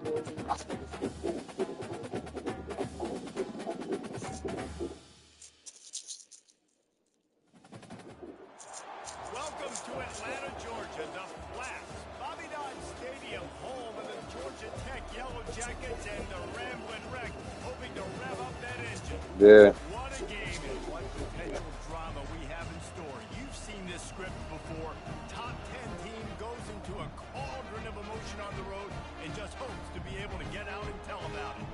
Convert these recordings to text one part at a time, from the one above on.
Welcome to Atlanta, Georgia, the Flats, Bobby Dodd Stadium, home of the Georgia Tech Yellow Jackets and the Ramblin' Wreck, hoping to rev up that engine. Yeah. What a game and what potential drama we have in store. You've seen this script before. Top 10 team goes into a cauldron of emotion on the road and just hopes to be able to get out and tell about it.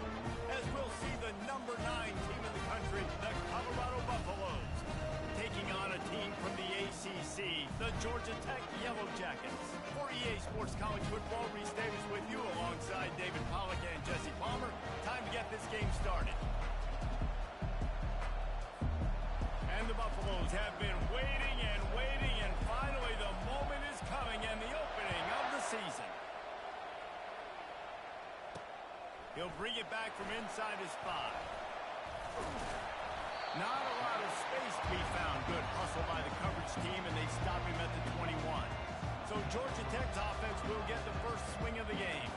As we'll see the number 9 team in the country, the Colorado Buffaloes, taking on a team from the ACC, the Georgia Tech Yellow Jackets. For EA Sports College Football, Reese Davis with you alongside David Pollack and Jesse Palmer. Time to get this game started. And the Buffaloes have been waiting, and finally the moment is coming and the opening of the season. He'll bring it back from inside his 5. Not a lot of space to be found. Good hustle by the coverage team, and they stop him at the 21. So Georgia Tech's offense will get the first swing of the game.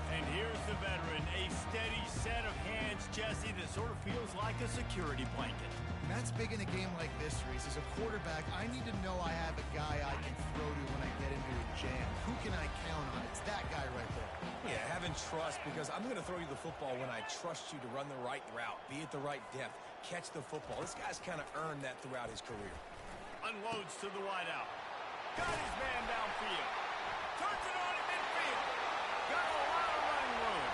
And here's the veteran, a steady set of hands, Jesse, that sort of feels like a security blanket. And that's big in a game like this, Reese. As a quarterback, I need to know I have a guy I can throw to when I get into a jam. Who can I count on? It's that guy right there. Yeah, having trust, because I'm going to throw you the football when I trust you to run the right route, be at the right depth, catch the football. This guy's kind of earned that throughout his career. Unloads to the wideout. Got his man downfield. Turns it on at midfield. Got a lot of running room.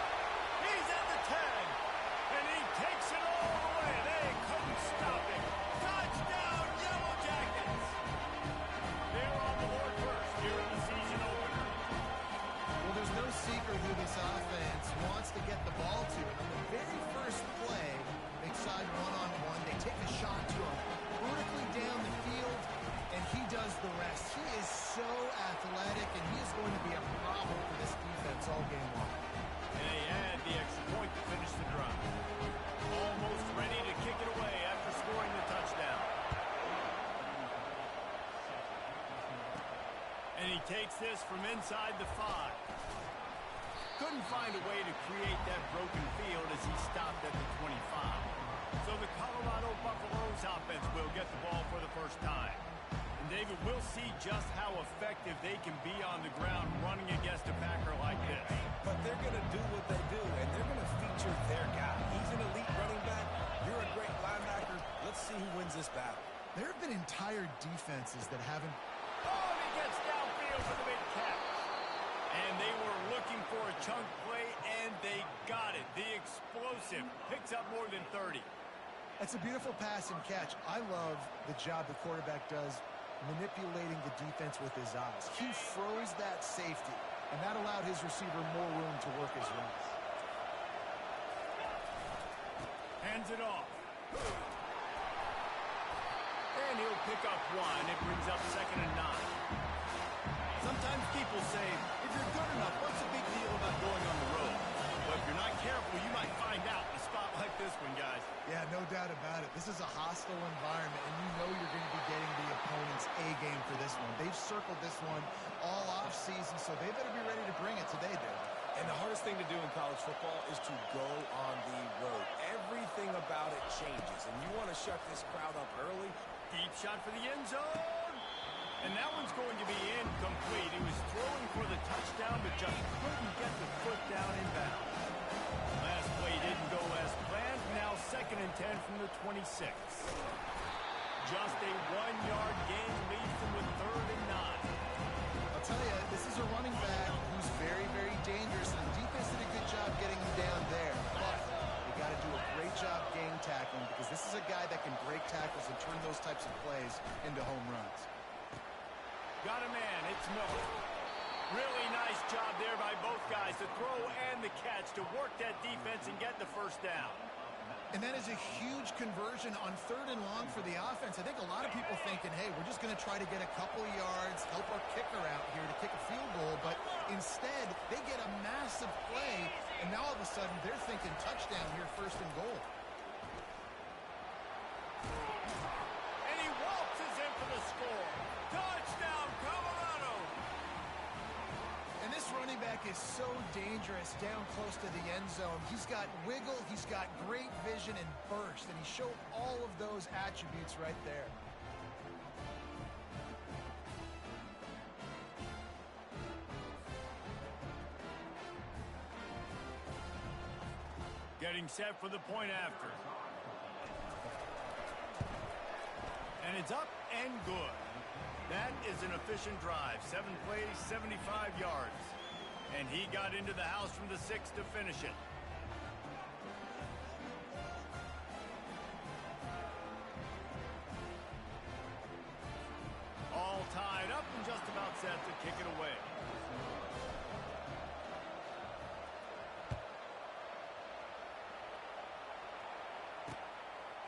He's at the 10. And he takes it all the way. They couldn't stop him. Touchdown, Yellow Jackets. They're on the board first here in the season opener. Well, there's no secret who this offense wants to get the ball to. And on the very first play, they side one-on-one. They take a shot to him vertically down the field, and he does the rest. He is so athletic, and he is going to be a problem for this defense all game long. And they add the extra point to finish the drive. Almost ready to kick it away after scoring the touchdown. And he takes this from inside the 5. Couldn't find a way to create that broken field as he stopped at the 25. So the Colorado Buffaloes offense will get the ball for the first time. And David, we'll see just how effective they can be on the ground running against a Packer like this. But they're going to do what they do, and they're going to feature their guy. He's an elite running back. You're a great linebacker. Let's see who wins this battle. There have been entire defenses that haven't... Oh, and he gets downfield for the big catch. And they were looking for a chunk play, and they got it. The explosive picks up more than 30. That's a beautiful pass and catch. I love the job the quarterback does manipulating the defense with his eyes. He froze that safety, and that allowed his receiver more room to work his runs. Hands it off. And he'll pick up 1. It brings up 2nd and 9. Sometimes people say, if you're good enough, what's the big deal about going on the road? But if you're not careful, you might find out in a spot like this one, guys. Yeah, no doubt about it. This is a hostile environment, and you know you're going to be getting the opponent's A game for this one. They've circled this one all off season, so they better be ready to bring it today, Dave. And the hardest thing to do in college football is to go on the road. Everything about it changes, and you want to shut this crowd up early. Deep shot for the end zone. And that one's going to be incomplete. He was throwing for the touchdown, but just couldn't get the foot down in bounds. Last play didn't go as planned. Now 2nd and 10 from the 26. Just a 1-yard gain leaves them with 3rd and 9. I'll tell you, this is a running back who's very, very dangerous, and the defense did a good job getting him down there. But they got to do a great job game tackling, because this is a guy that can break tackles and turn those types of plays into home runs. Got a man. It's Miller. Really nice job there by both guys, the throw and the catch, to work that defense and get the first down. And that is a huge conversion on 3rd and long for the offense. I think a lot of people thinking, hey, we're just going to try to get a couple of yards, help our kicker out here to kick a field goal. But instead, they get a massive play, and now all of a sudden they're thinking touchdown here, 1st and goal. And he waltzes in for the score. Touchdown, Colorado! And this running running back is so dangerous down close to the end zone. He's got wiggle, he's got great vision and burst, and he showed all of those attributes right there. Getting set for the point after. And it's up and good. That is an efficient drive. 7 plays, 75 yards. And he got into the house from the 6 to finish it. All tied up and just about set to kick it away.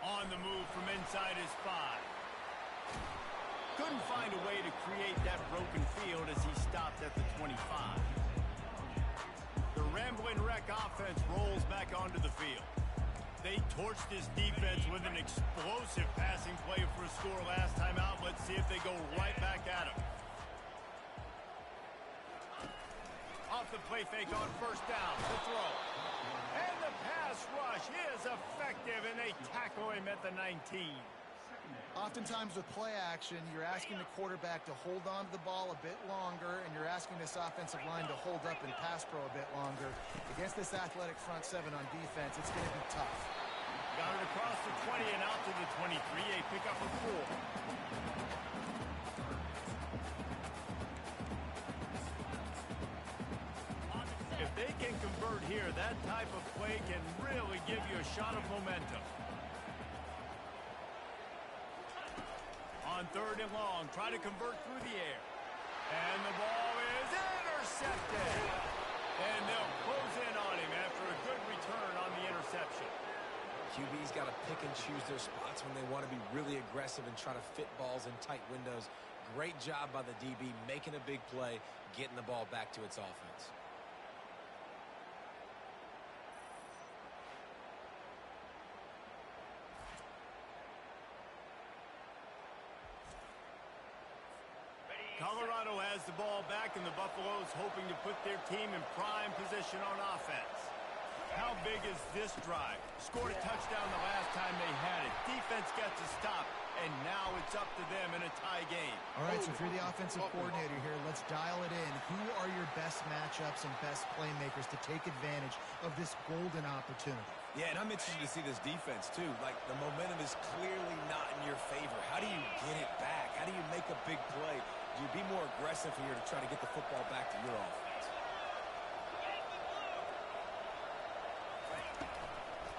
On the move from inside his 5. Couldn't find a way to create that broken field as he stopped at the 25. The Rambling Wreck offense rolls back onto the field. They torched this defense with an explosive passing play for a score last time out. Let's see if they go right back at him. Off the play fake on first down. The throw. And the pass rush is effective, and they tackle him at the 19. Oftentimes with play action, you're asking the quarterback to hold on to the ball a bit longer, and you're asking this offensive line to hold up in pass pro a bit longer. Against this athletic front 7 on defense, it's going to be tough. Got it across the 20 and out to the 23. A pickup of 4. If they can convert here, that type of play can really give you a shot of momentum. On 3rd and long, try to convert through the air. And the ball is intercepted. And they'll close in on him after a good return on the interception. QB's got to pick and choose their spots when they want to be really aggressive and try to fit balls in tight windows. Great job by the DB making a big play, getting the ball back to its offense. Colorado has the ball back, and the Buffaloes hoping to put their team in prime position on offense. How big is this drive? Scored a touchdown the last time they had it. Defense gets a stop, and now it's up to them in a tie game. All right, so if you're the offensive coordinator here, let's dial it in. Who are your best matchups and best playmakers to take advantage of this golden opportunity? Yeah, and I'm interested to see this defense, too. Like, the momentum is clearly not in your favor. How do you get it back? How do you make a big play? Do you be more aggressive here to try to get the football back to your offense?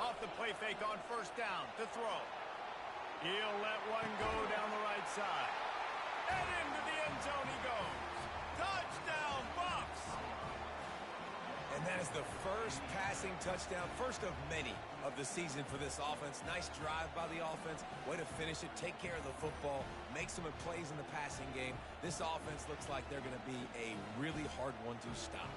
Off the play fake on first down to throw. He'll let one go down the right side. And into the end zone he goes. Touchdown, Buffs! And that is the first passing touchdown, first of many of the season for this offense. Nice drive by the offense. Way to finish it, take care of the football, make some plays in the passing game. This offense looks like they're going to be a really hard one to stop.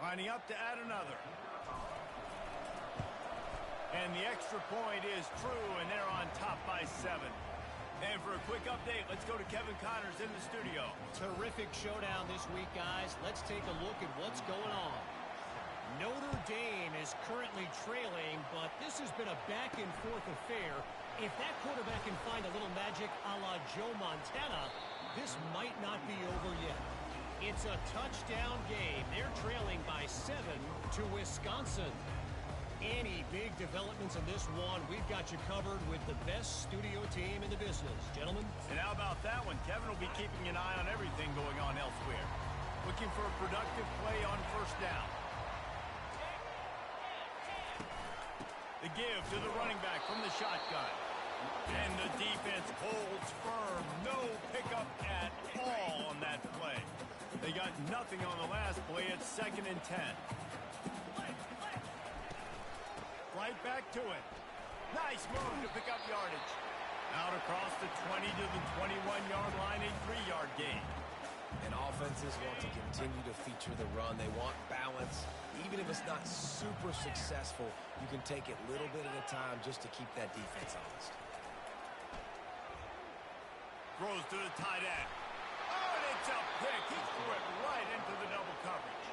Lining up to add another. And the extra point is true, and they're on top by 7. And for a quick update, let's go to Kevin Connors in the studio. Terrific showdown this week, guys. Let's take a look at what's going on. Notre Dame is currently trailing, but this has been a back-and-forth affair. If that quarterback can find a little magic a la Joe Montana, this might not be over yet. It's a touchdown game. They're trailing by 7 to Wisconsin. Any big developments in this one, we've got you covered with the best studio team in the business. Gentlemen? And how about that one? Kevin will be keeping an eye on everything going on elsewhere. Looking for a productive play on first down. The give to the running back from the shotgun. And the defense holds firm. No pickup at all on that play. They got nothing on the last play. It's 2nd and 10. Right back to it. Nice move to pick up yardage. Out across the 20 to the 21-yard line, a 3-yard gain. And offenses want to continue to feature the run. They want balance. Even if it's not super successful, you can take it little bit at a time just to keep that defense honest. Throws to the tight end. Oh, and it's a pick. He threw it right into the double coverage.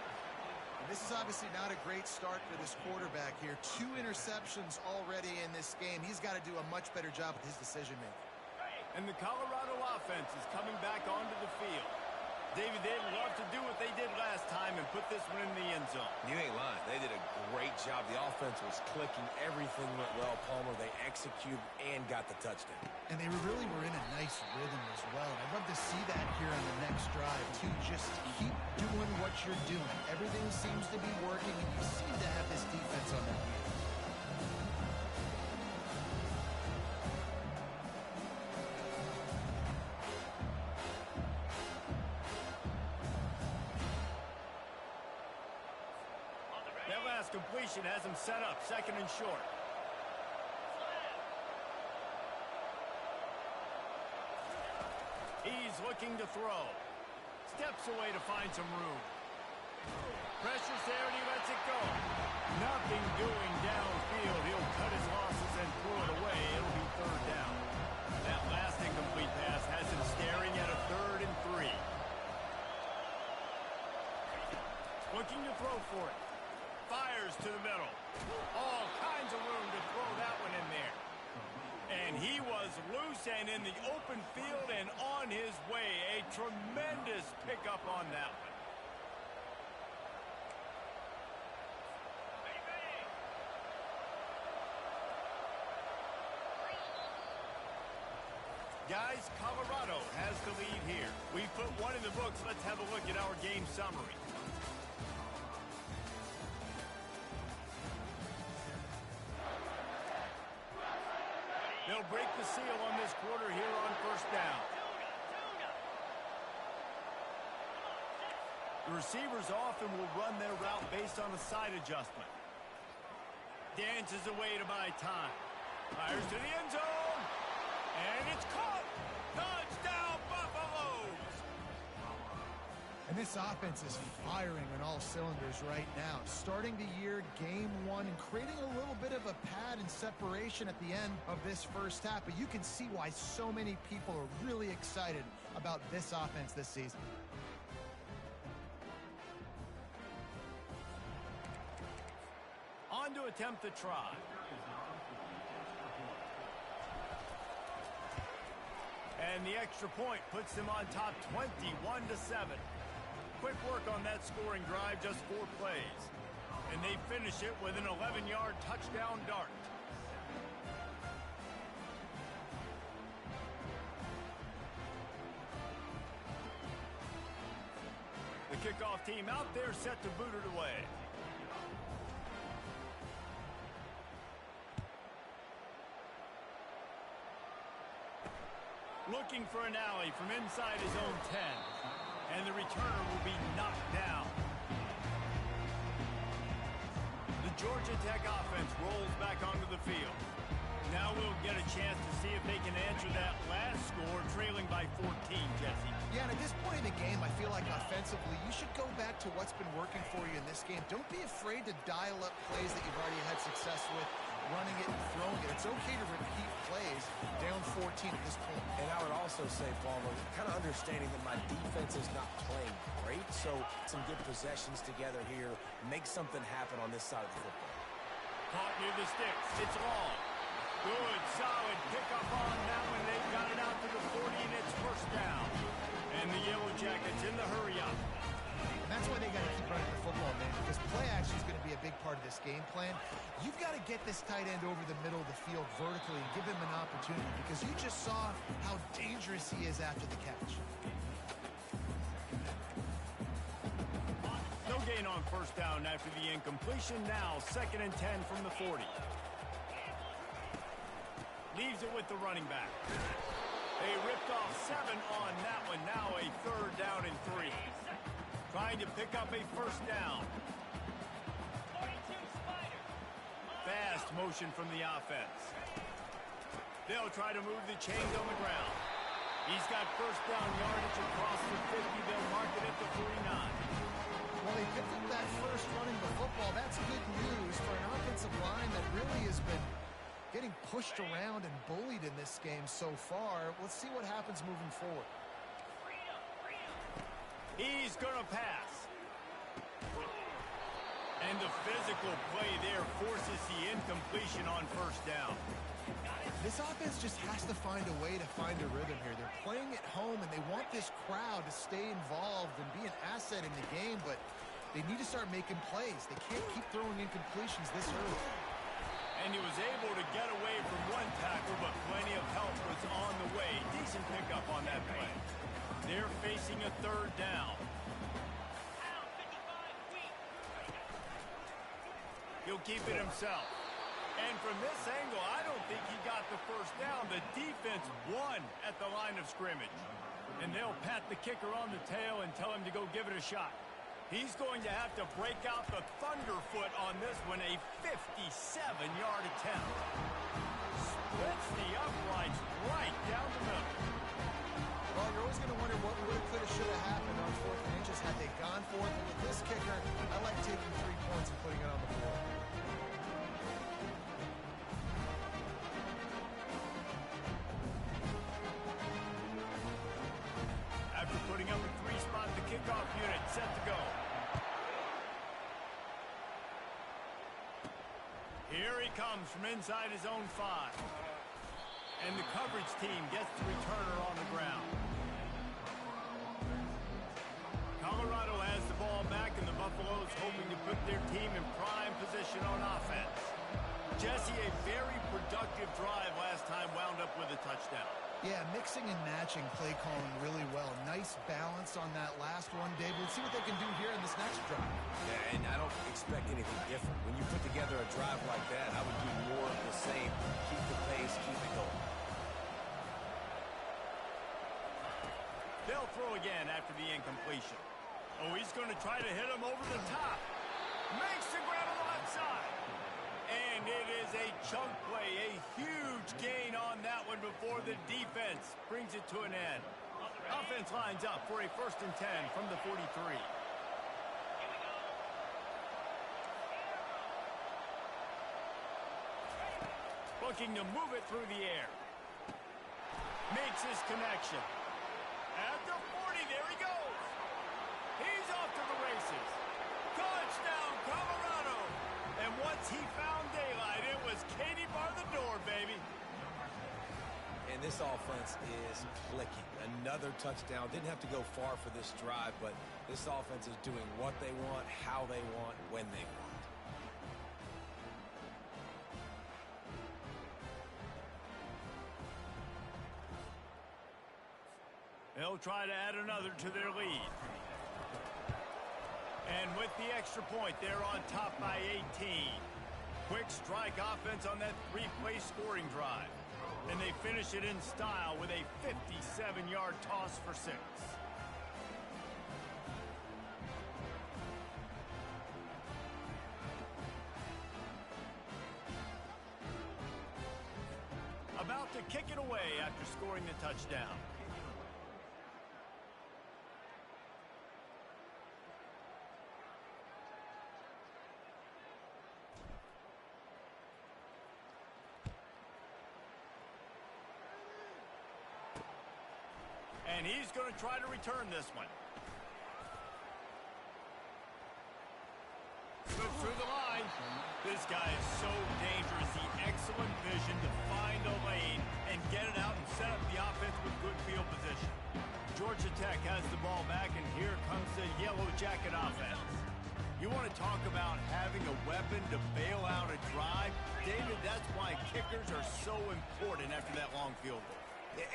And this is obviously not a great start for this quarterback here. 2 interceptions already in this game. He's got to do a much better job with his decision-making. And the Colorado offense is coming back onto the field. David, they'd love to do what they did last time and put this one in the end zone. You ain't lying. They did a great job. The offense was clicking. Everything went well, Palmer. They executed and got the touchdown. And they really were in a nice rhythm as well. And I'd love to see that here on the next drive, too. Just keep doing what you're doing. Everything seems to be working, and you seem to have this defense on their heels. That last completion has him set up 2nd and short. He's looking to throw. Steps away to find some room. Pressure's there and he lets it go. Nothing doing downfield. He'll cut his losses and throw it away. It'll be 3rd down. That last incomplete pass has him staring at a 3rd and 3. Looking to throw for it. Fires to the middle. All kinds of room to throw that one in there. And he was loose and in the open field and on his way. A tremendous pickup on that one. Guys, Colorado has the lead here. We put one in the books. Let's have a look at our game summary. They'll break the seal on this quarter here on 1st down. The receivers often will run their route based on a side adjustment. Dances away to buy time. Fires to the end zone. And it's caught. Touchdown, Buffaloes. And this offense is firing on all cylinders right now. Starting the year, game 1, and creating a little bit of a pad and separation at the end of this first half. But you can see why so many people are really excited about this offense this season. On to attempt the try. And the extra point puts them on top 21-7. Quick work on that scoring drive, just 4 plays. And they finish it with an 11-yard touchdown dart. The kickoff team out there set to boot it away. Looking for an alley from inside his own 10. And the returner will be knocked down. The Georgia Tech offense rolls back onto the field. Now we'll get a chance to see if they can answer that last score, trailing by 14, Jesse. Yeah, and at this point in the game, I feel like offensively, you should go back to what's been working for you in this game. Don't be afraid to dial up plays that you've already had success with, running it and throwing it. It's okay to repeat plays down 14 at this point. And I would also say, Palmer, kind of understanding that my defense is not playing great, so some good possessions together here, make something happen on this side of the football. Caught near the sticks. It's long. Good, solid pickup on that one. They've got it out to the 40, and it's 1st down. And the Yellow Jackets in the hurry-up. And that's why they got to keep running the football, man, because play action is going to be a big part of this game plan. You've got to get this tight end over the middle of the field vertically and give him an opportunity, because you just saw how dangerous he is after the catch. No gain on 1st down after the incompletion. Now 2nd and 10 from the 40. Leaves it with the running back. They ripped off 7 on that one. Now a 3rd down and 3. Trying to pick up a 1st down. Fast motion from the offense. They'll try to move the chains on the ground. He's got 1st down yardage across the 50. They'll mark it at the 49. Well, they picked up that first running the football. That's good news for an offensive line that really has been getting pushed around and bullied in this game so far. Let's see what happens moving forward. He's going to pass. And the physical play there forces the incompletion on 1st down. This offense just has to find a way to find a rhythm here. They're playing at home, and they want this crowd to stay involved and be an asset in the game, but they need to start making plays. They can't keep throwing incompletions this early. And he was able to get away from one tackle, but plenty of help was on the way. Decent pickup on that play. They're facing a 3rd down. He'll keep it himself. And from this angle, I don't think he got the 1st down. The defense won at the line of scrimmage. And they'll pat the kicker on the tail and tell him to go give it a shot. He's going to have to break out the thunderfoot on this one, a 57-yard attempt. Splits the uprights right down the middle. Well, you're always going to wonder what would have, could have, should have happened on 4th and inches had they gone for it. But with this kicker, I like taking 3 points and putting it on the floor. After putting up a 3-spot, the kickoff unit set to go. Here he comes from inside his own 5. And the coverage team gets the returner on the ground. Colorado has the ball back, and the Buffaloes hoping to put their team in prime position on offense. Jesse, a very productive drive last time, wound up with a touchdown. Yeah, mixing and matching play calling really well. Nice balance on that last one, Dave. Let's see what they can do here in this next drive. Yeah, and I don't expect anything different. When you put together a drive like that, I would do more of the same. Keep the pace, keep it going. They'll throw again after the incompletion. Oh, he's going to try to hit him over the top. Makes the grab on the left side. And it is a chunk play, a huge gain on that one before the defense brings it to an end. Offense lines up for a 1st and 10 from the 43. Looking to move it through the air. Makes his connection. At the 40, there he goes. He's off to the races. Touchdown, Colorado. And once he found daylight, it was Katie bar the door, baby. And this offense is clicking. Another touchdown. Didn't have to go far for this drive, but this offense is doing what they want, how they want, when they want. They'll try to add another to their lead. And with the extra point, they're on top by 18. Quick strike offense on that 3-play scoring drive. And they finish it in style with a 57-yard toss for 6. About to kick it away after scoring the touchdown. And he's going to try to return this one. Good through the line. This guy is so dangerous. The excellent vision to find a lane and get it out and set up the offense with good field position. Georgia Tech has the ball back, and here comes the Yellow Jacket offense. You want to talk about having a weapon to bail out a drive? David, that's why kickers are so important after that long field goal.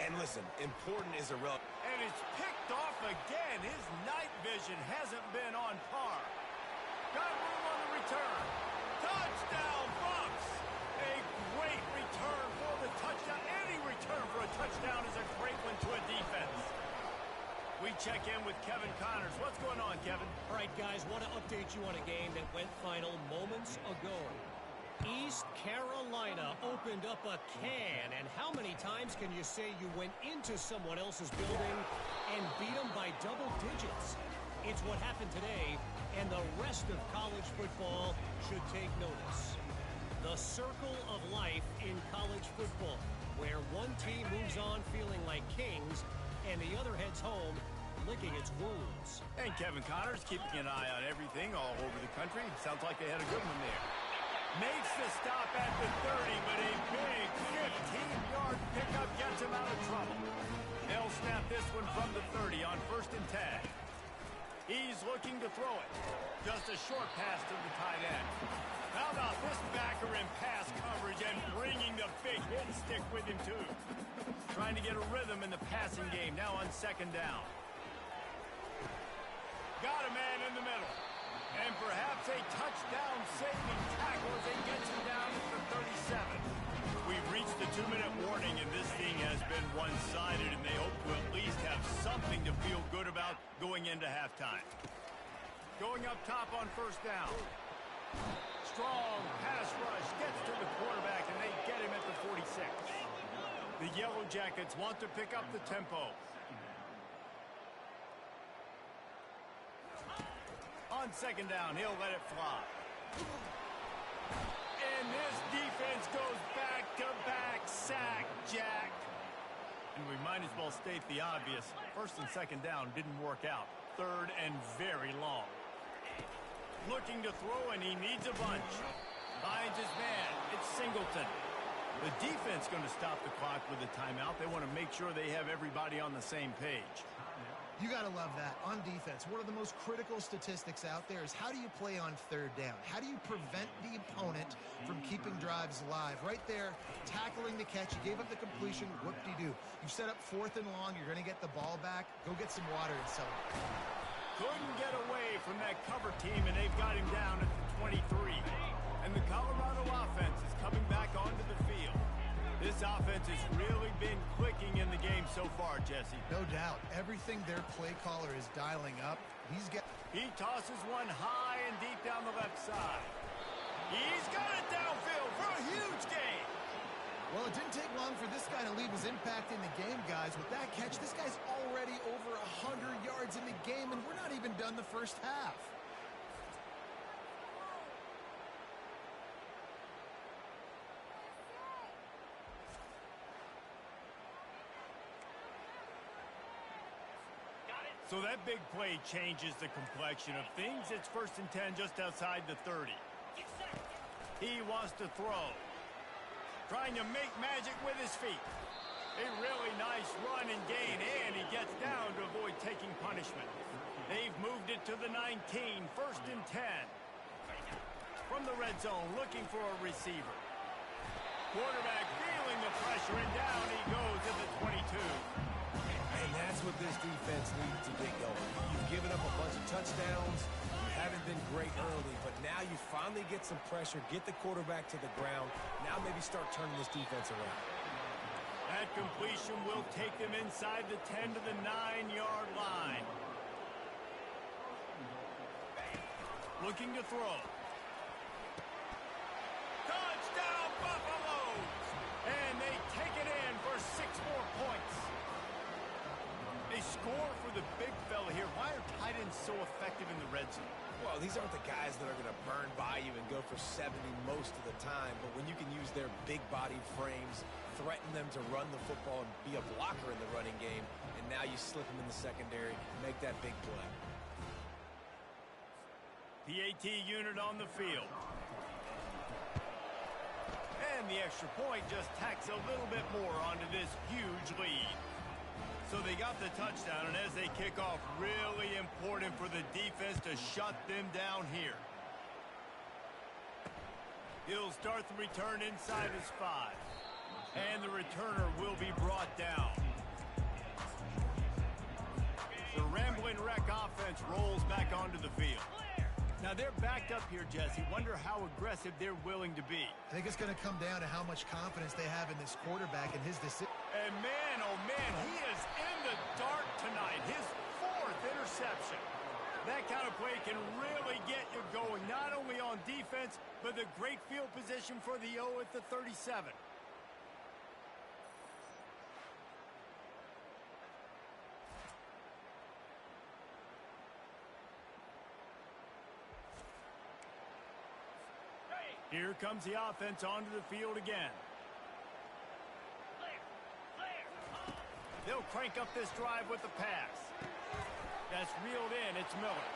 And listen, important is irrelevant. And it's picked off again. His night vision hasn't been on par. Got room on the return. Touchdown, Bucks! A great return for the touchdown. Any return for a touchdown is a great one to a defense. We check in with Kevin Connors. What's going on, Kevin? All right, guys, want to update you on a game that went final moments ago. East Carolina opened up a can, and how many times can you say you went into someone else's building and beat them by double digits? It's what happened today, and the rest of college football should take notice. The circle of life in college football, where one team moves on feeling like kings, and the other heads home licking its wounds. And Kevin Connors keeping an eye on everything all over the country. Sounds like they had a good one there. Makes the stop at the 30, but a big 15-yard pickup gets him out of trouble. They'll snap this one from the 30 on 1st and 10. He's looking to throw it. Just a short pass to the tight end. How about this backer in pass coverage and bringing the big hit stick with him, too. Trying to get a rhythm in the passing game now on 2nd down. Got a man in the middle. And perhaps a touchdown-saving tackle as they get him down to the 37. We've reached the 2-minute warning, and this thing has been one-sided, and they hope to at least have something to feel good about going into halftime. Going up top on 1st down. Strong pass rush gets to the quarterback, and they get him at the 46. The Yellow Jackets want to pick up the tempo. On 2nd down, he'll let it fly. And this defense goes back-to-back sack, Jack. And we might as well state the obvious. 1st and 2nd down didn't work out. 3rd and very long. Looking to throw, and he needs a bunch. Finds his man. It's Singleton. The defense going to stop the clock with a timeout. They want to make sure they have everybody on the same page. You got to love that. On defense, one of the most critical statistics out there is how do you play on 3rd down? How do you prevent the opponent from keeping drives alive? Right there, tackling the catch. You gave up the completion. Whoop-de-doo. You set up 4th and long. You're going to get the ball back. Go get some water and celebrate. Couldn't get away from that cover team, and they've got him down at the 23. And the Colorado offense is coming back onto the field. This offense has really been clicking in the game so far, Jesse. No doubt. Everything their play caller is dialing up. He tosses one high and deep down the left side. He's got it downfield for a huge gain. Well, it didn't take long for this guy to leave his impact in the game, guys. With that catch, this guy's already over 100 yards in the game, and we're not even done the first half. So that big play changes the complexion of things. It's 1st and 10 just outside the 30. He wants to throw. Trying to make magic with his feet. A really nice run and gain, and he gets down to avoid taking punishment. They've moved it to the 19, 1st and 10. From the red zone, looking for a receiver. Quarterback feeling the pressure, and down he goes at the 22. And that's what this defense needs to get going. You've given up a bunch of touchdowns. You haven't been great early, but now you finally get some pressure, get the quarterback to the ground. Now maybe start turning this defense around. That completion will take them inside the 10 to the 9-yard line. Looking to throw. Touchdown, Buffaloes! And they take it in for 6 more points. They score for the big fella here. Why are tight ends so effective in the red zone? Well, these aren't the guys that are going to burn by you and go for 70 most of the time, but when you can use their big body frames, threaten them to run the football and be a blocker in the running game, and now you slip them in the secondary, make that big play. PAT unit on the field. And the extra point just tacks a little bit more onto this huge lead. So they got the touchdown, and as they kick off, really important for the defense to shut them down here. He'll start the return inside his 5. And the returner will be brought down. The Ramblin' Wreck offense rolls back onto the field. Now they're backed up here, Jesse. Wonder how aggressive they're willing to be. I think it's going to come down to how much confidence they have in this quarterback and his decision. And man, oh man, he is in the dark tonight. His 4th interception. That kind of play can really get you going, not only on defense, but the great field position for the O at the 37. Here comes the offense onto the field again. They'll crank up this drive with the pass. That's reeled in. It's Miller.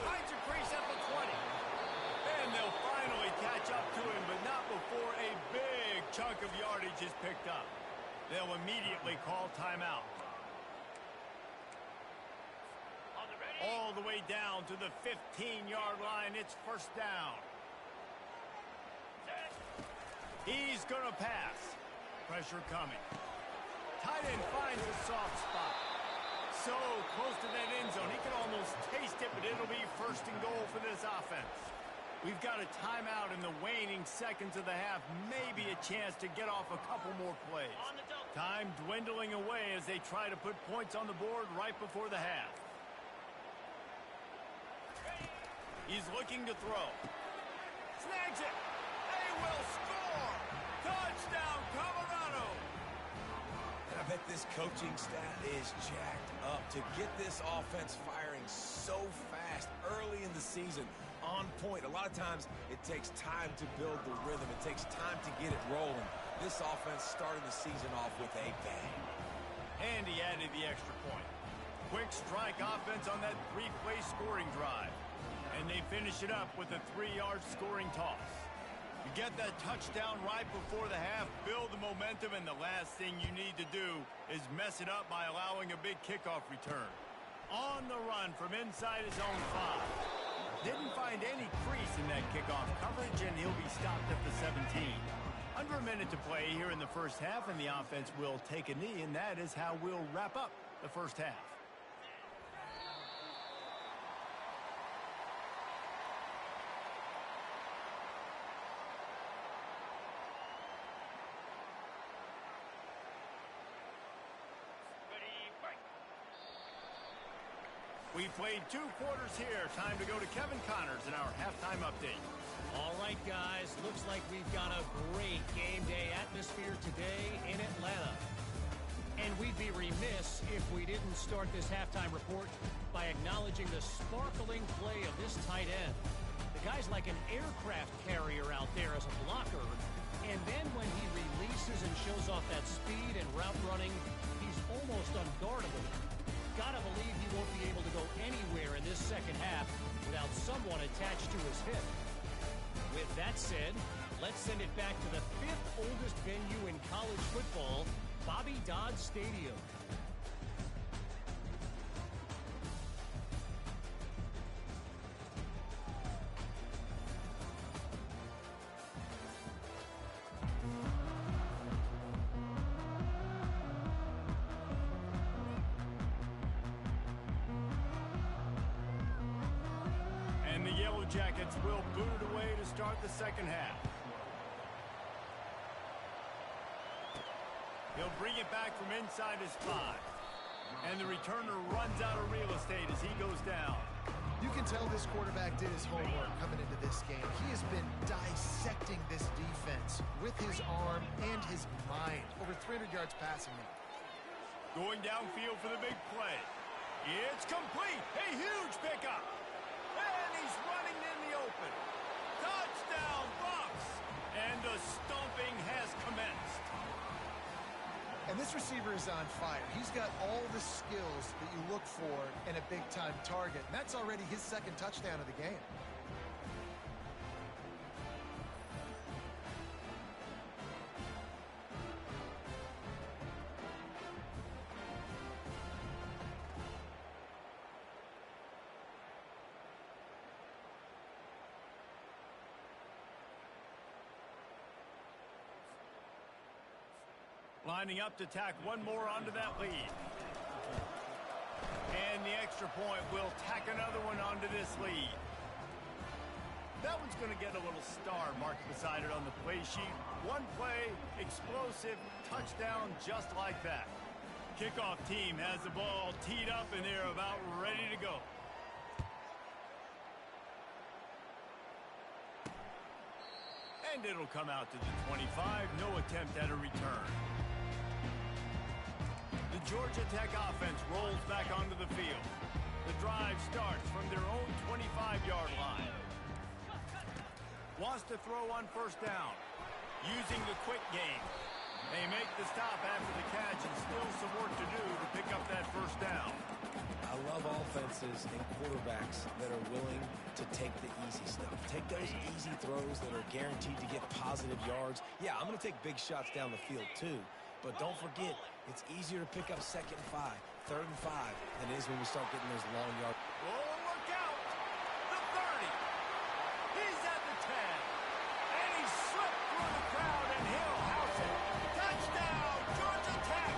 Finds a crease at the 20. And they'll finally catch up to him, but not before a big chunk of yardage is picked up. They'll immediately call timeout. All the way down to the 15-yard line. It's first down. He's going to pass. Pressure coming. Tight end finds a soft spot. So close to that end zone. He can almost taste it, but it'll be first and goal for this offense. We've got a timeout in the waning seconds of the half. Maybe a chance to get off a couple more plays. Time dwindling away as they try to put points on the board right before the half. He's looking to throw. Snags it. They will score. Touchdown, Colorado. I bet this coaching staff is jacked up to get this offense firing so fast early in the season. On point. A lot of times it takes time to build the rhythm. It takes time to get it rolling. This offense started the season off with a bang. And he added the extra point. Quick strike offense on that 3-play scoring drive. And they finish it up with a 3-yard scoring toss. You get that touchdown right before the half, build the momentum, and the last thing you need to do is mess it up by allowing a big kickoff return. On the run from inside his own 5. Didn't find any crease in that kickoff coverage, and he'll be stopped at the 17. Under a minute to play here in the first half, and the offense will take a knee, and that is how we'll wrap up the first half. We played 2 quarters here. Time to go to Kevin Connors in our halftime update. All right, guys. Looks like we've got a great game day atmosphere today in Atlanta. And we'd be remiss if we didn't start this halftime report by acknowledging the sparkling play of this tight end. The guy's like an aircraft carrier out there as a blocker. And then when he releases and shows off that speed and route running, he's almost unguardable. Gotta believe he won't be able to go anywhere in this second half without someone attached to his hip. With that said, let's send it back to the 5th oldest venue in college football, Bobby Dodd Stadium. Jackets will boot it away to start the second half. He'll bring it back from inside his 5. And the returner runs out of real estate as he goes down. You can tell this quarterback did his homework coming into this game. He has been dissecting this defense with his arm and his mind. Over 300 yards passing now. Going downfield for the big play. It's complete. A huge pickup. And he's running in the open. Touchdown, Bucs! And the stomping has commenced. And this receiver is on fire. He's got all the skills that you look for in a big-time target. And that's already his 2nd touchdown of the game. Lining up to tack one more onto that lead. And the extra point will tack another one onto this lead. That one's going to get a little star marked beside it on the play sheet. One play, explosive, touchdown just like that. Kickoff team has the ball teed up, and they're about ready to go. And it'll come out to the 25. No attempt at a return. The Georgia Tech offense rolls back onto the field. The drive starts from their own 25-yard line. Wants to throw on first down. Using the quick game. They make the stop after the catch, and still some work to do to pick up that first down. I love offenses and quarterbacks that are willing to take the easy stuff. Take those easy throws that are guaranteed to get positive yards. Yeah, I'm going to take big shots down the field too. But don't forget, it's easier to pick up 2nd and 5, 3rd and 5 than it is when we start getting those long yards. Oh, look out! The 30. He's at the 10. And he slipped through the crowd, and he'll house it. Touchdown, Georgia Tech!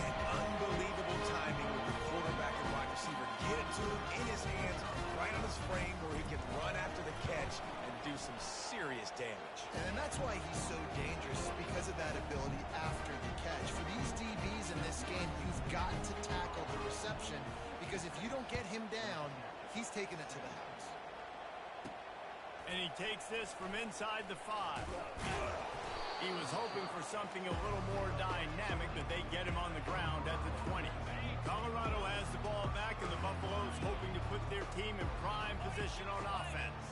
And unbelievable timing with the quarterback and wide receiver. Get it to him in his hands, right on his frame, where he can run after the catch and do some serious damage. And that's why he's so dangerous, because of that ability after the catch. For these DBs in this game, you've got to tackle the reception, because if you don't get him down, he's taking it to the house. And he takes this from inside the 5. He was hoping for something a little more dynamic, but they get him on the ground at the 20. Colorado has the ball back, and the Buffaloes hoping to put their team in prime position on offense.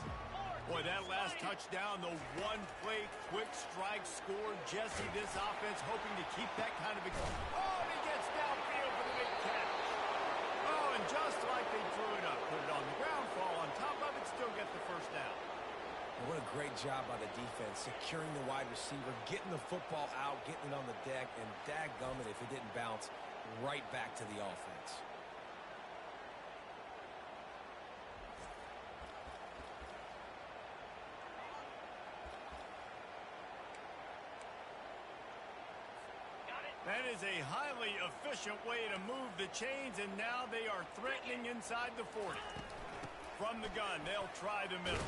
Boy, that last touchdown, the one-play quick strike score. Jesse, this offense hoping to keep that kind of... Oh, he gets downfield for the big catch. Oh, and just like they drew it up, put it on the ground, fall on top of it, still get the first down. What a great job by the defense, securing the wide receiver, getting the football out, getting it on the deck, and dadgummit if it didn't bounce right back to the offense. That is a highly efficient way to move the chains, and now they are threatening inside the 40. From the gun, they'll try the middle.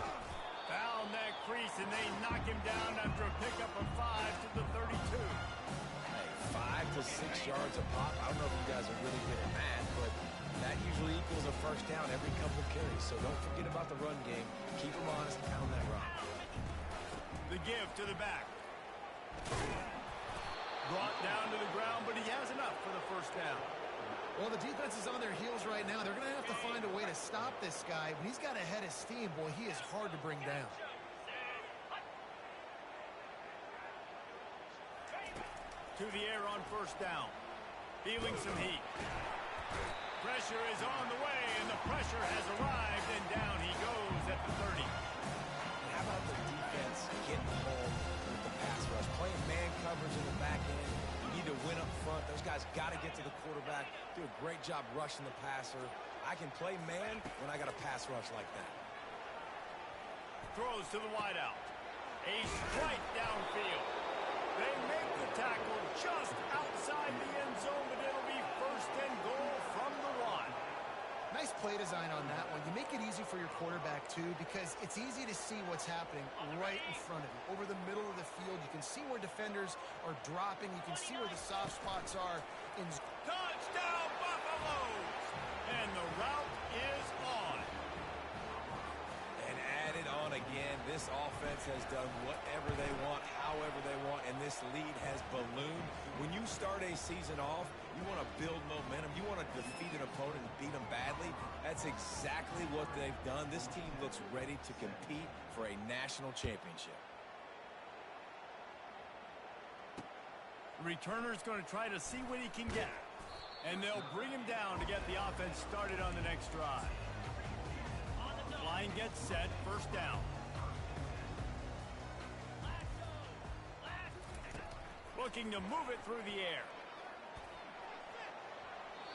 Found that crease, and they knock him down after a pickup of 5 to the 32. Hey, 5 to 6 yards a pop. I don't know if you guys are really good at math, but that usually equals a first down every couple of carries. So don't forget about the run game. Keep them honest, pound that rock. The give to the back. Brought down to the ground, but he has enough for the first down. Well, the defense is on their heels right now. They're going to have to find a way to stop this guy. When he's got a head of steam, boy, he is hard to bring down. To the air on first down. Feeling some heat. Pressure is on the way, and the pressure has arrived, and down he goes at the 30. How about the defense getting home with the pass rush? Playing man coverage in the back end. You need to win up front. Those guys got to get to the quarterback. Do a great job rushing the passer. I can play man when I got a pass rush like that. Throws to the wideout. A strike downfield. They make the tackle just outside the end zone, but it'll be 1st and goal from the 1. Nice play design on that one. You make it easy for your quarterback, too, because it's easy to see what's happening right in front of you. Over the middle of the field, you can see where defenders are dropping. You can see where the soft spots are. Touchdown, Buffaloes! And the route is on. And added on again, this offense has done whatever they want, however they want, and this lead has ballooned. When you start a season off, you want to build momentum. You want to defeat an opponent and beat them badly. That's exactly what they've done. This team looks ready to compete for a national championship. The returner's going to try to see what he can get. And they'll bring him down to get the offense started on the next drive. Line gets set, first down. Looking to move it through the air.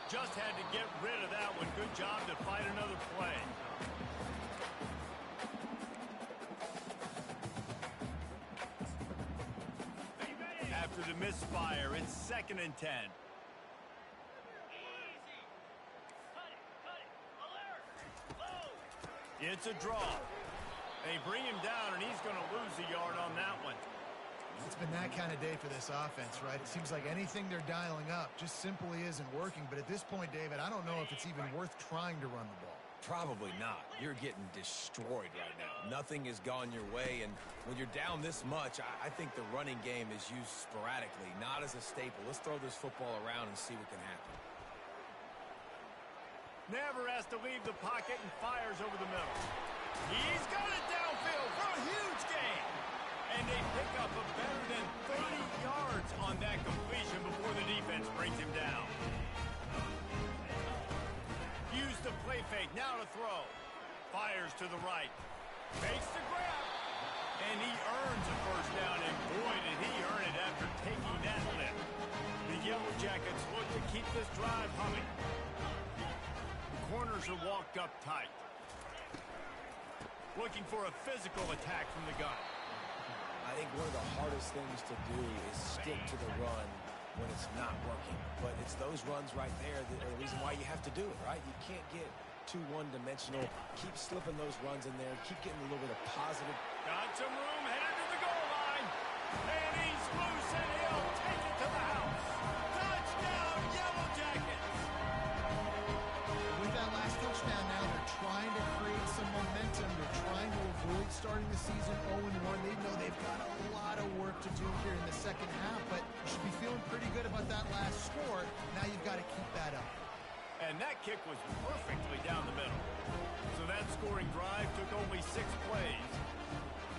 Just had to get rid of that one. Good job to fight another play. After the misfire, it's 2nd and 10. It's a draw. They bring him down, and he's going to lose a yard on that one. It's been that kind of day for this offense, right? It seems like anything they're dialing up just simply isn't working. But at this point, David, I don't know if it's even worth trying to run the ball. Probably not. You're getting destroyed right now. Nothing has gone your way, and when you're down this much, I think the running game is used sporadically, not as a staple. Let's throw this football around and see what can happen. Never has to leave the pocket and fires over the middle. He's got it downfield for a huge gain. And they pick up a better than 30 yards on that completion before the defense brings him down. Use the play fake, now to throw. Fires to the right. Fakes the grab. And he earns a first down, and boy, did he earn it after taking that lift. The Yellow Jackets look to keep this drive humming. The corners are walked up tight. Looking for a physical attack from the gun. I think one of the hardest things to do is stick to the run when it's not working. But it's those runs right there that are the reason why you have to do it, right? You can't get too one-dimensional. Keep slipping those runs in there. Keep getting a little bit of positive. Got some room, headed to the goal line. And he's loose, and he'll take it to the house. Touchdown, Yellow Jackets. With that last touchdown now, they're trying to create some momentum. They're trying to avoid starting the season 0-1. They know they've got a lot of work to do here in the second half, but you should be feeling pretty good about that last score. Now you've got to keep that up. And that kick was perfectly down the middle. So that scoring drive took only 6 plays.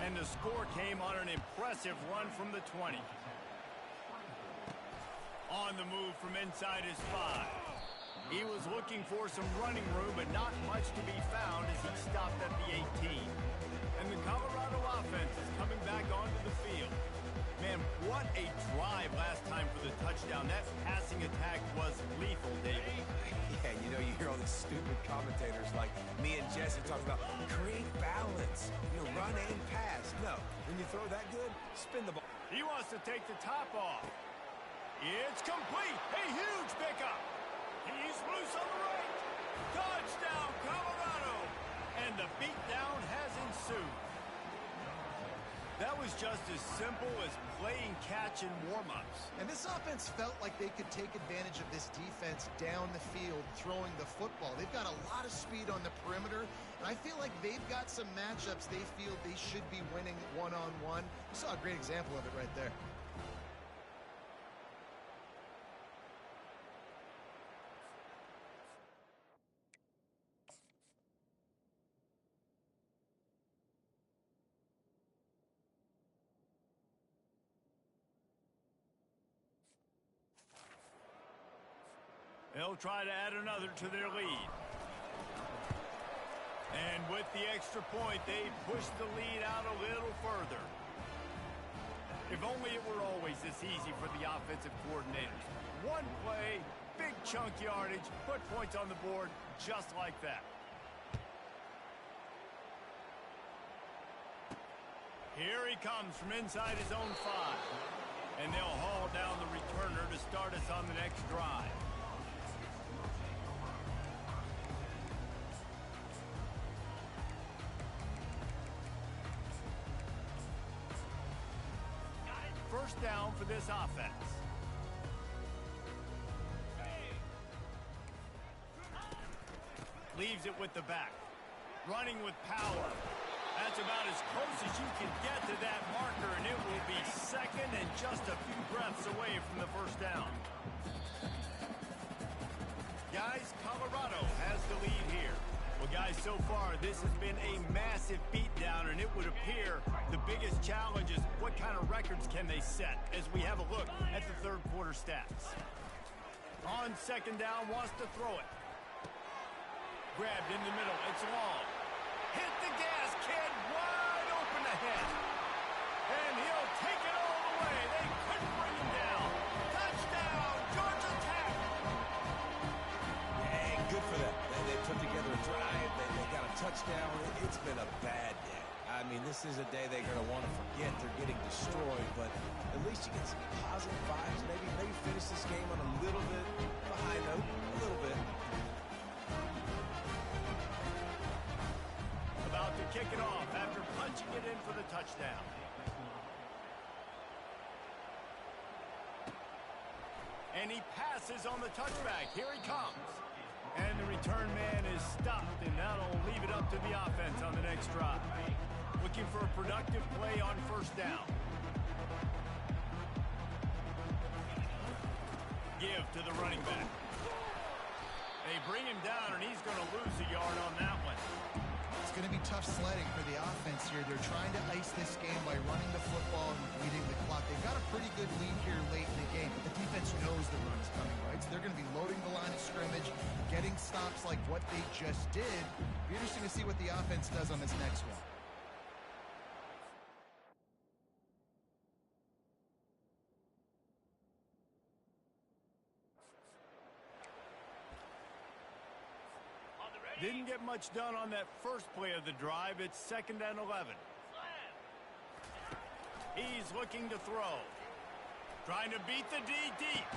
And the score came on an impressive run from the 20. On the move from inside his 5. He was looking for some running room, but not much to be found as he stopped at the 18. And the Colorado offense is coming back onto the field. Man, what a drive last time for the touchdown. That passing attack was lethal, David. Yeah, you know, you hear all these stupid commentators like me and Jesse talking about create balance, run and pass. No, when you throw that good, spin the ball. He wants to take the top off. It's complete. A huge pickup. He's loose on the right. Touchdown, Colorado. And the beatdown has ensued. That was just as simple as playing catch in warm-ups. And this offense felt like they could take advantage of this defense down the field, throwing the football. They've got a lot of speed on the perimeter, and I feel like they've got some matchups they feel they should be winning one-on-one. You saw a great example of it right there. They'll try to add another to their lead. And with the extra point, they push the lead out a little further. If only it were always this easy for the offensive coordinators. One play, big chunk yardage, put points on the board just like that. Here he comes from inside his own 5. And they'll haul down the returner to start us on the next drive. First down for this offense. Leaves it with the back. Running with power. That's about as close as you can get to that marker, and it will be second and just a few breaths away from the first down. Guys, Colorado has the lead here. Well, guys, so far, this has been a massive beatdown, and it would appear the biggest challenge is what kind of records can they set as we have a look at the third quarter stats. On second down, wants to throw it. Grabbed in the middle. It's long. Hit the gas, kid. Wide open ahead. And he'll take it all the way. They couldn't bring him down. Touchdown, Georgia Tech. Hey, good for them. They put together a drive. They got a touchdown. It's been a bad day. I mean, this is a day they're going to want to forget. They're getting destroyed, but at least you get some positive vibes. Maybe finish this game on a little bit of a high note, a little bit. kick it off after punching it in for the touchdown. And he passes on the touchback. Here he comes. And the return man is stopped, and that'll leave it up to the offense on the next drive. Looking for a productive play on first down. Give to the running back. They bring him down, and he's going to lose a yard on that one. It's going to be tough sledding for the offense here. They're trying to ice this game by running the football and bleeding the clock. They've got a pretty good lead here late in the game, but the defense knows the run is coming, right? So they're going to be loading the line of scrimmage, getting stops like what they just did. Be interesting to see what the offense does on this next one. Didn't get much done on that first play of the drive. It's 2nd and 11. He's looking to throw. Trying to beat the D deep.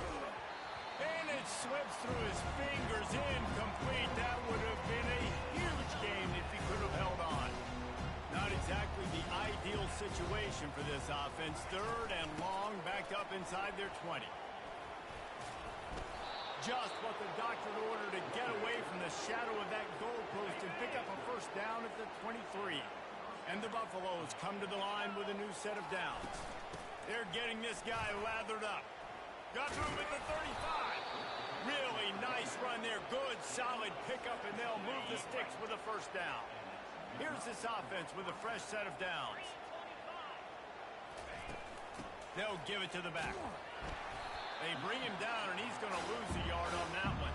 And it slips through his fingers. Incomplete. That would have been a huge game if he could have held on. Not exactly the ideal situation for this offense. 3rd and long, backed up inside their 20. Just what the doctor ordered to get away from the shadow of that goalpost and pick up a first down at the 23. And the Buffaloes come to the line with a new set of downs. They're getting this guy lathered up. Got room at the 35. Really nice run there. Good, solid pickup, and they'll move the sticks with a first down. Here's this offense with a fresh set of downs. They'll give it to the back. They bring him down, and he's going to lose a yard on that one.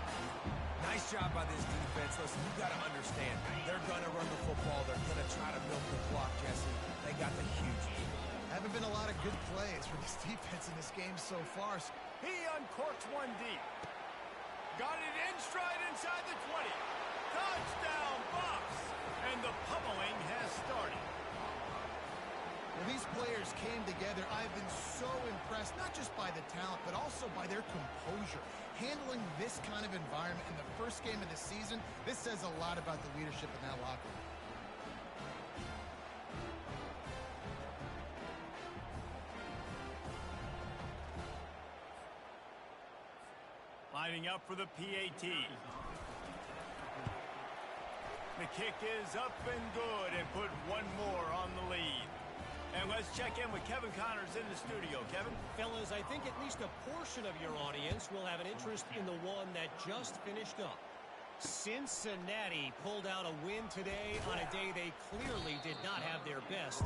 Nice job by this defense. Listen, you've got to understand, they're going to run the football. They're going to try to milk the clock, Jesse. They got the huge lead. Haven't been a lot of good plays for this defense in this game so far. He uncorks one deep. Got it in stride inside the 20. Touchdown, Bucs! And the pummeling has started. When these players came together, I've been so impressed, not just by the talent, but also by their composure. Handling this kind of environment in the first game of the season, this says a lot about the leadership in that locker room. Lining up for the PAT. The kick is up and good and put one more on the lead. And let's check in with Kevin Connors in the studio. Kevin? Fellas, I think at least a portion of your audience will have an interest in the one that just finished up. Cincinnati pulled out a win today on a day they clearly did not have their best.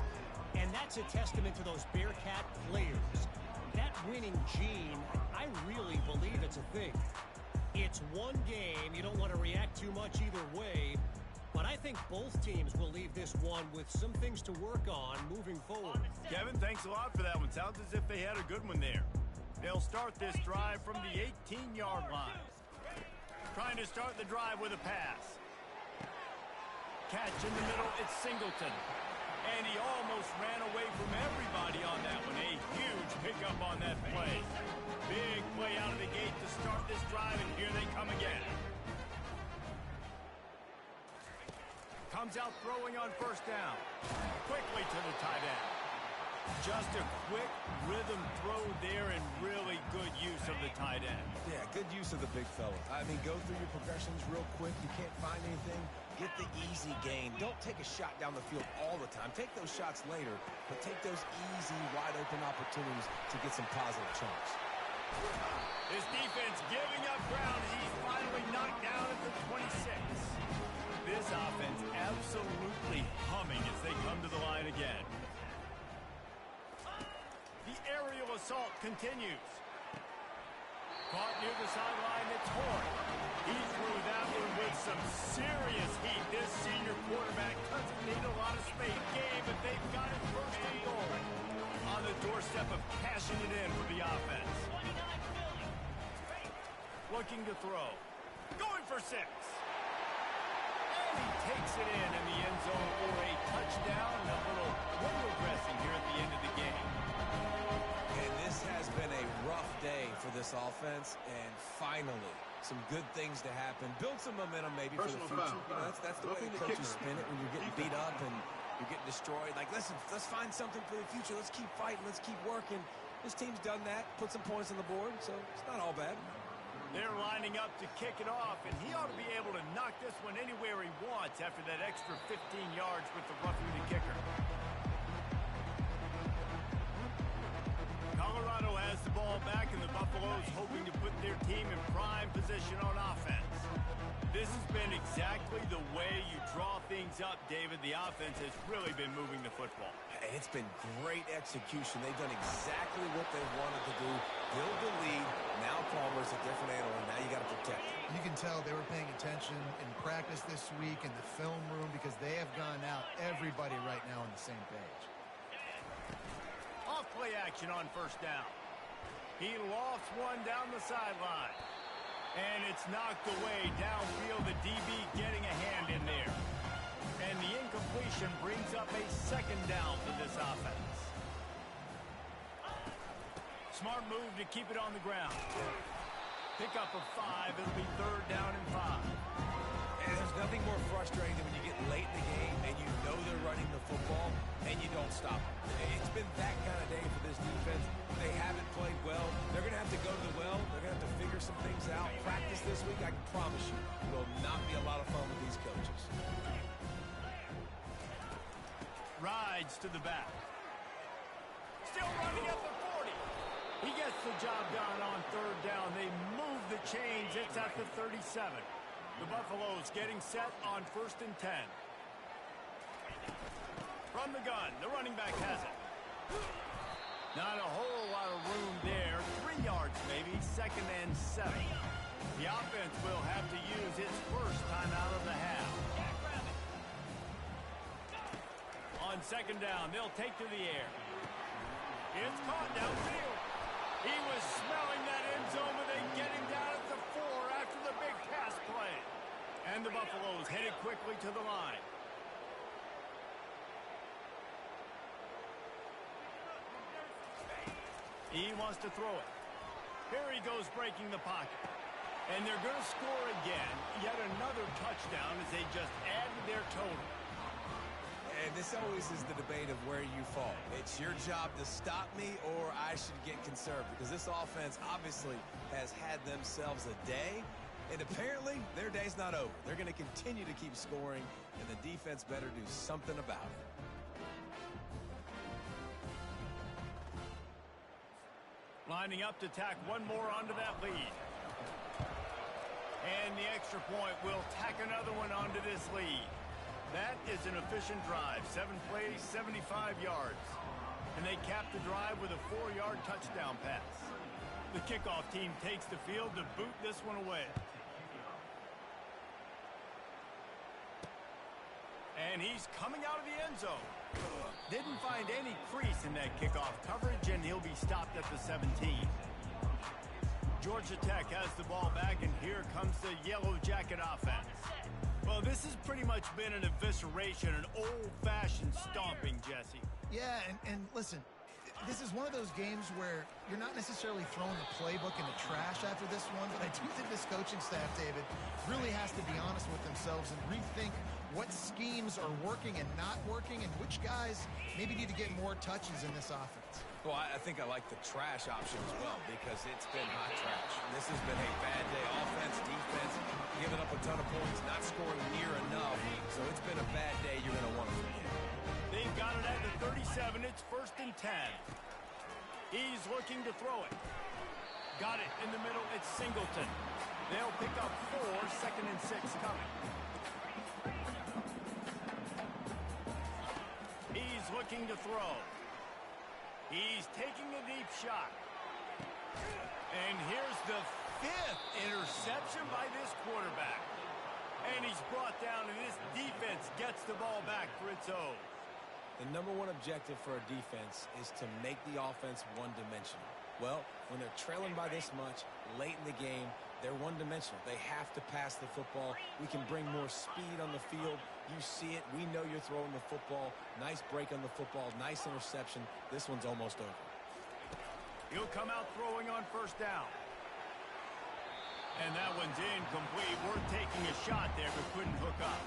And that's a testament to those Bearcat players. That winning gene, I really believe it's a thing. It's one game. You don't want to react too much either way. But I think both teams will leave this one with some things to work on moving forward. Kevin, thanks a lot for that one. Sounds as if they had a good one there. They'll start this drive from the 18-yard line. Trying to start the drive with a pass. Catch in the middle, it's Singleton. And he almost ran away from everybody on that one. A huge pickup on that play. Big play out of the gate to start this drive, and here they come again. Comes out throwing on first down. Quickly to the tight end. Just a quick rhythm throw there and really good use of the tight end. Yeah, good use of the big fella. I mean, go through your progressions real quick. You can't find anything. Get the easy gain. Don't take a shot down the field all the time. Take those shots later, but take those easy, wide-open opportunities to get some positive chunks. His defense giving up ground. He's finally knocked down at the 26. This offense absolutely humming as they come to the line again. The aerial assault continues. Caught near the sideline, it's Horn. He threw that one with some serious heat. This senior quarterback doesn't need a lot of space game, but they've got it first and goal. On the doorstep of cashing it in for the offense. Looking to throw. Going for 6. He takes it in the end zone for a touchdown and a little window dressing here at the end of the game. And this has been a rough day for this offense, and finally some good things to happen, build some momentum maybe for the future. You know, that's the way the coaches spin it when you're getting beat up and you're getting destroyed. Like, listen, let's find something for the future. Let's keep fighting. Let's keep working. This team's done that, put some points on the board, so it's not all bad. They're lining up to kick it off, and he ought to be able to knock this one anywhere he wants after that extra 15 yards with the roughing the kicker. Colorado has the ball back, and the Buffaloes hoping to put their team in prime position on offense. This has been exactly the way you draw things up, David. The offense has really been moving the football. And it's been great execution. They've done exactly what they wanted to do. Build the lead. Now Palmer's a different animal. Now you got to protect it. You can tell they were paying attention in practice this week in the film room because they have gone out everybody right now on the same page. Off play action on first down. He lofts one down the sideline. And it's knocked away downfield. The DB getting a hand in there. And the incompletion brings up a second down for this offense. Smart move to keep it on the ground. Pick up of 5. It'll be third down and 5. And there's nothing more frustrating than when you get late in the game and you know they're running the football and you don't stop them. It's been that kind of day for this defense. They haven't played well. They're going to have to go to the well. They're going to have to figure some things out. Practice this week, I can promise you, will not be a lot of fun with these coaches. Rides to the back. Still running at the 40. He gets the job done on third down. They move the chains. It's at the 37. The Buffaloes getting set on 1st and 10. From the gun, the running back has it. Not a whole lot of room there. 3 yards maybe, 2nd and 7. The offense will have to use its first time out of the half. On 2nd down, they'll take to the air. It's caught downfield. He was smelling that end zone, but they get him down at the 4 after the big pass play. And the Buffaloes headed quickly to the line. He wants to throw it. Here he goes breaking the pocket. And they're going to score again. Yet another touchdown as they just add to their total. And this always is the debate of where you fall. It's your job to stop me or I should get conservative. Because this offense obviously has had themselves a day. And apparently their day's not over. They're going to continue to keep scoring. And the defense better do something about it. Lining up to tack one more onto that lead. And the extra point will tack another one onto this lead. That is an efficient drive. 7 plays, 75 yards. And they cap the drive with a 4-yard touchdown pass. The kickoff team takes the field to boot this one away. And he's coming out of the end zone. Didn't find any crease in that kickoff coverage, and he'll be stopped at the 17. Georgia Tech has the ball back, and here comes the Yellow Jacket offense. Well, this has pretty much been an evisceration, an old-fashioned stomping, Jesse. Yeah, and listen, this is one of those games where you're not necessarily throwing the playbook in the trash after this one, but I do think this coaching staff, David, really has to be honest with themselves and rethink what schemes are working and not working and which guys maybe need to get more touches in this offense. Well, I think I like the trash option as well because it's been hot trash. This has been a bad day. Offense, defense, giving up a ton of points, not scoring near enough. So it's been a bad day. You're going to want to forget. They've got it at the 37. It's 1st and 10. He's looking to throw it. Got it in the middle. It's Singleton. They'll pick up 4, 2nd and 6 coming. He's looking to throw. He's taking a deep shot. And here's the 5th interception by this quarterback. And he's brought down, and this defense gets the ball back for its own. The number one objective for a defense is to make the offense one-dimensional. Well, when they're trailing by this much, late in the game, they're one-dimensional. They have to pass the football. We can bring more speed on the field. You see it. We know you're throwing the football. Nice break on the football. Nice interception. This one's almost over. He'll come out throwing on 1st down. And that one's incomplete. Worth taking a shot there, but couldn't hook up.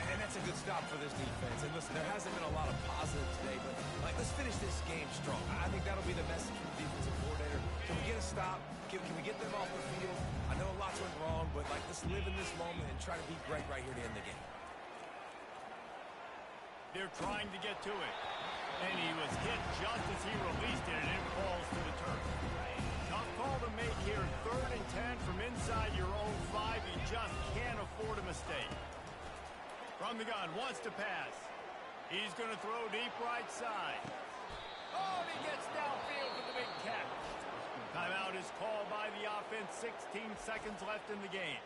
And that's a good stop for this defense. And listen, there hasn't been a lot of positive today, but let's finish this game strong. I think that'll be the message from the defensive coordinator. Can we get a stop? Can we get them off the field? I know lots went wrong, but let's live in this moment and try to be great right here to end the game. They're trying to get to it. And he was hit just as he released it, and it falls to the turf. Tough call to make here. 3rd and 10 from inside your own 5. You just can't afford a mistake. From the gun, wants to pass. He's going to throw deep right side. Oh, and he gets downfield for the big catch. Timeout is called by the offense. 16 seconds left in the game.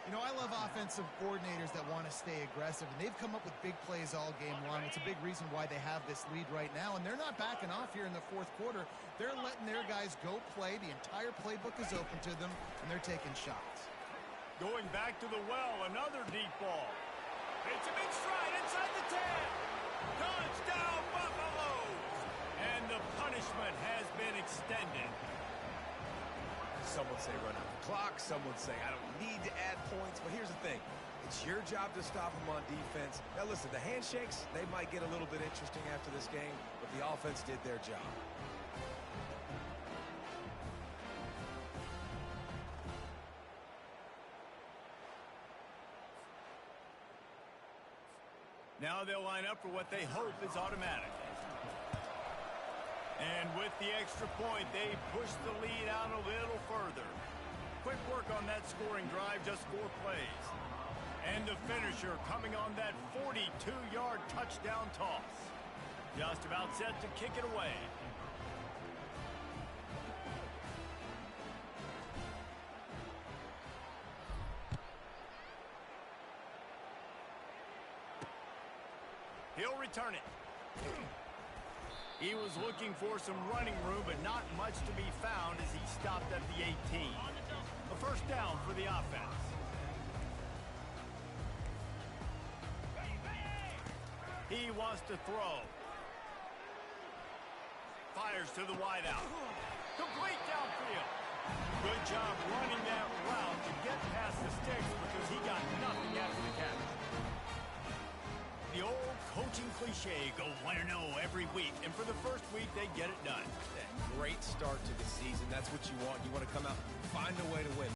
You know, I love offensive coordinators that want to stay aggressive, and they've come up with big plays all game long. It's a big reason why they have this lead right now, and they're not backing off here in the 4th quarter. They're letting their guys go play. The entire playbook is open to them, and they're taking shots. Going back to the well, another deep ball. It's a big stride inside the 10. Touchdown, Buffaloes! And the punishment has been extended. Some would say run out the clock. Some would say I don't need to add points. But here's the thing. It's your job to stop them on defense. Now, listen, the handshakes, they might get a little bit interesting after this game, but the offense did their job. Now they'll line up for what they hope is automatic. And with the extra point, they push the lead out a little further. Quick work on that scoring drive, just 4 plays. And the finisher coming on that 42-yard touchdown toss. Just about set to kick it away. He'll return it. He was looking for some running room, but not much to be found as he stopped at the 18. A first down for the offense. He wants to throw. Fires to the wideout. Complete downfield. Good job running that route to get past the sticks because he got nothing after the catch. The old coaching cliche, go 1-0 every week, and for the first week, they get it done. Great start to the season. That's what you want. You want to come out, find a way to win.